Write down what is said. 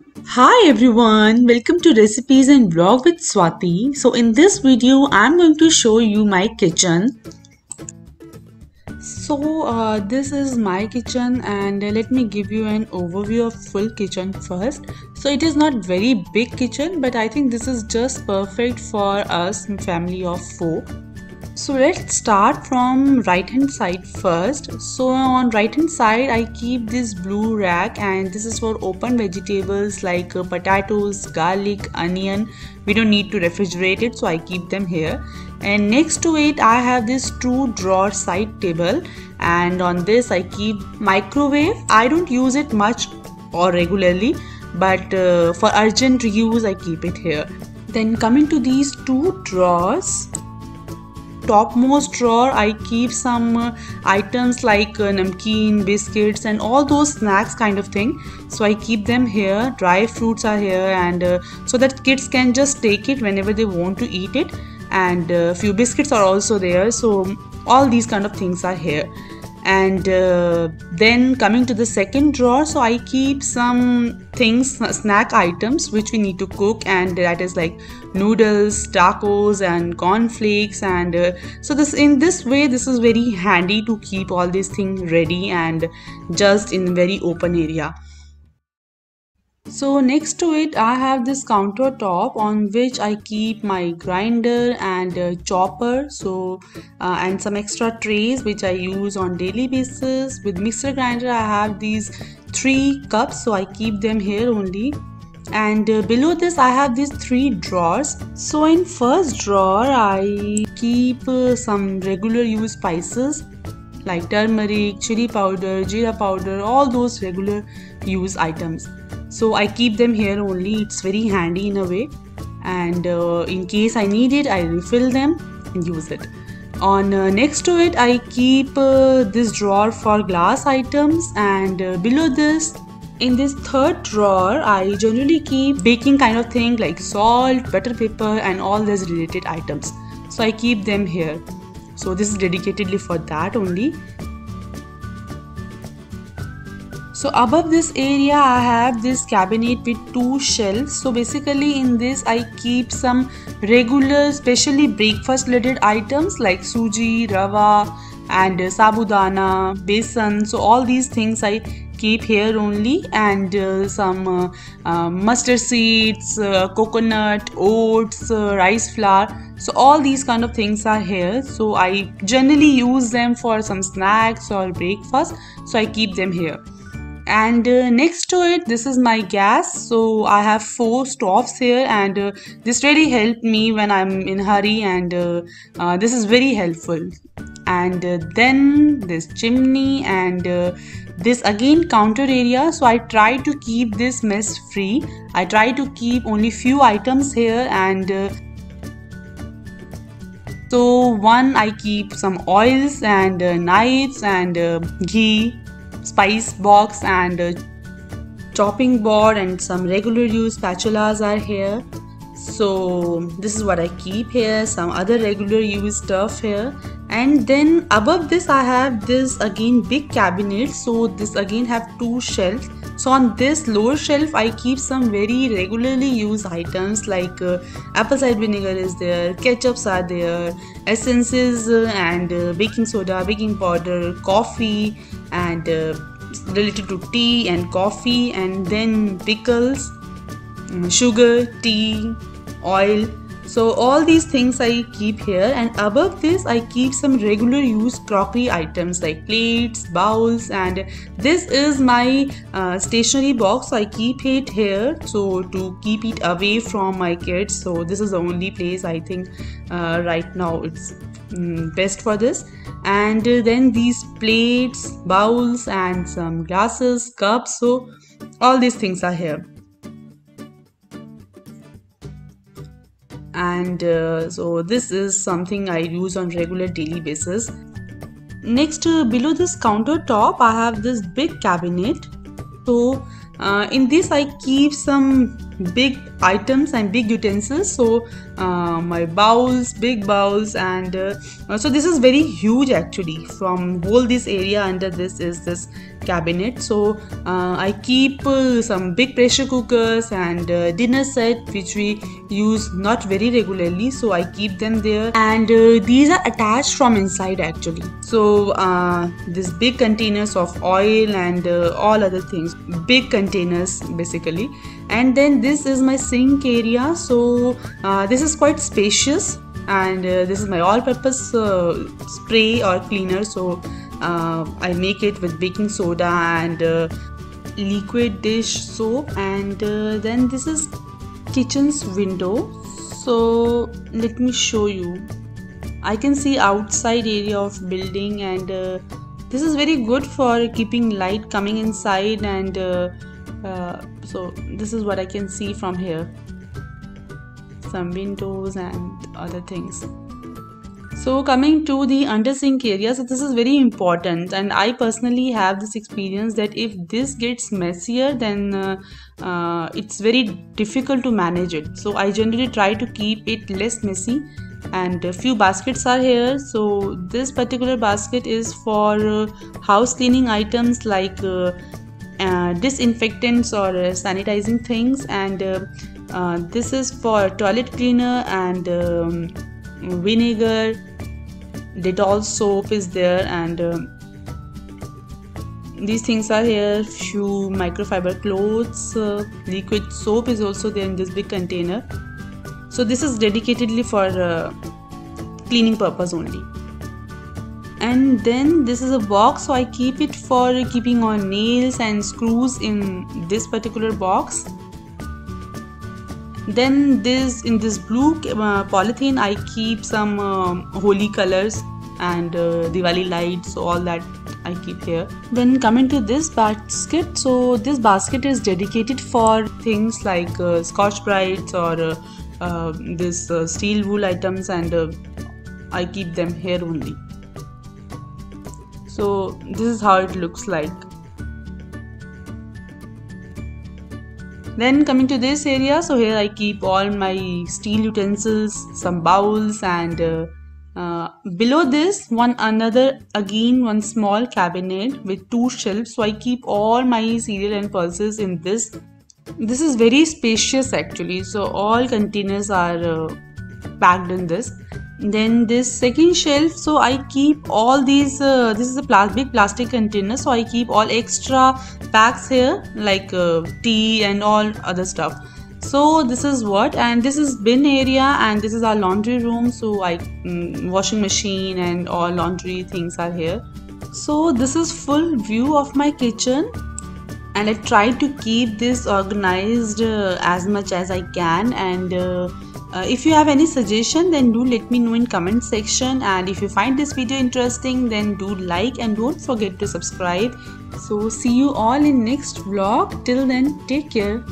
Hi everyone, welcome to Recipes and Vlog with Swati. So in this video, I'm going to show you my kitchen. This is my kitchen and let me give you an overview of full kitchen first. So it is not very big kitchen, but I think this is just perfect for us, family of 4. So let's start from right hand side first. So on right hand side I keep this blue rack, and this is for open vegetables like potatoes, garlic, onion. We don't need to refrigerate it, so I keep them here. And next to it I have this 2-drawer side table, and on this I keep microwave. I don't use it much or regularly, but for urgent use I keep it here. Then coming to these 2 drawers, topmost drawer I keep some items like namkeen, biscuits and all those snacks kind of thing, so I keep them here. Dry fruits are here, and so that kids can just take it whenever they want to eat it, and few biscuits are also there, so all these kind of things are here. And then coming to the second drawer, so I keep some things, snack items which we need to cook, and that is like noodles, tacos and cornflakes. And so in this way this is very handy to keep all these things ready and just in very open area. So next to it I have this countertop on which I keep my grinder and chopper, and some extra trays which I use on daily basis. With mixer grinder I have these 3 cups, so I keep them here only. And below this I have these 3 drawers. So in first drawer I keep some regular use spices like turmeric, chili powder, jeera powder, all those regular use items. So I keep them here only. It's very handy in a way, and in case I need it I refill them and use it. On next to it I keep this drawer for glass items, and below this in this third drawer I generally keep baking kind of thing like salt, butter, paper and all these related items, so I keep them here. So this is dedicatedly for that only. So above this area I have this cabinet with 2 shelves. So basically in this I keep some regular especially breakfast related items like suji, rava and sabudana, besan. So all these things I keep here only, and some mustard seeds, coconut, oats, rice flour. So all these kind of things are here. So I generally use them for some snacks or breakfast, so I keep them here. And next to it this is my gas. So I have 4 stoves here, and this really helped me when I'm in hurry, and this is very helpful. And then this chimney, and this again counter area. So I try to keep this mess free. I try to keep only few items here, and so one I keep some oils and knives and ghee, spice box and chopping board, and some regular use spatulas are here. So this is what I keep here, some other regular use stuff here. And then above this I have this again big cabinet. So this again have 2 shelves. So on this lower shelf I keep some very regularly used items like apple cider vinegar is there, ketchups are there, essences and baking soda, baking powder, coffee and related to tea and coffee, and then pickles, sugar, tea, oil. So all these things I keep here. And above this I keep some regular use crockery items like plates, bowls, and this is my stationery box. So I keep it here so to keep it away from my kids. So this is the only place I think right now it's best for this. And then these plates, bowls and some glasses, cups, so all these things are here. And so this is something I use on regular daily basis. Next below this countertop I have this big cabinet. So in this I keep some big items and big utensils. So my bowls, big bowls, and so this is very huge actually. From whole this area under this is this cabinet. So I keep some big pressure cookers and dinner set which we use not very regularly, so I keep them there, and these are attached from inside actually. So these big containers of oil and all other things, big containers basically. And then this is my sink area. So this is quite spacious, and this is my all-purpose spray or cleaner. So I make it with baking soda and liquid dish soap. And then this is kitchen's window. So let me show you. I can see outside area of building, and this is very good for keeping light coming inside. And so this is what I can see from here, some windows and other things. So coming to the under sink area, so this is very important, and I personally have this experience that if this gets messier, then it's very difficult to manage it. So I generally try to keep it less messy, and a few baskets are here. So this particular basket is for house cleaning items like disinfectants or sanitizing things, and this is for toilet cleaner and vinegar, Dettol soap is there, and these things are here. Few microfiber clothes, liquid soap is also there in this big container. So this is dedicatedly for cleaning purpose only. And then this is a box, so I keep it for keeping on nails and screws in this particular box. Then in this blue polythene I keep some holy colors and Diwali lights, so all that I keep here. Then coming to this basket, so this basket is dedicated for things like Scotch Brites or this steel wool items, and I keep them here only. So this is how it looks like. Then coming to this area, so here I keep all my steel utensils, some bowls, and below this one small cabinet with 2 shelves. So I keep all my cereal and pulses in this. This is very spacious actually, so all containers are packed in this. Then this second shelf, so I keep all these this is a big plastic container, so I keep all extra packs here like tea and all other stuff. So this is what, and this is bin area, and this is our laundry room. So washing machine and all laundry things are here. So this is full view of my kitchen, and I try to keep this organized as much as I can. And if you have any suggestion, then do let me know in comment section, and if you find this video interesting, then do like and don't forget to subscribe. So see you all in next vlog. Till then, take care.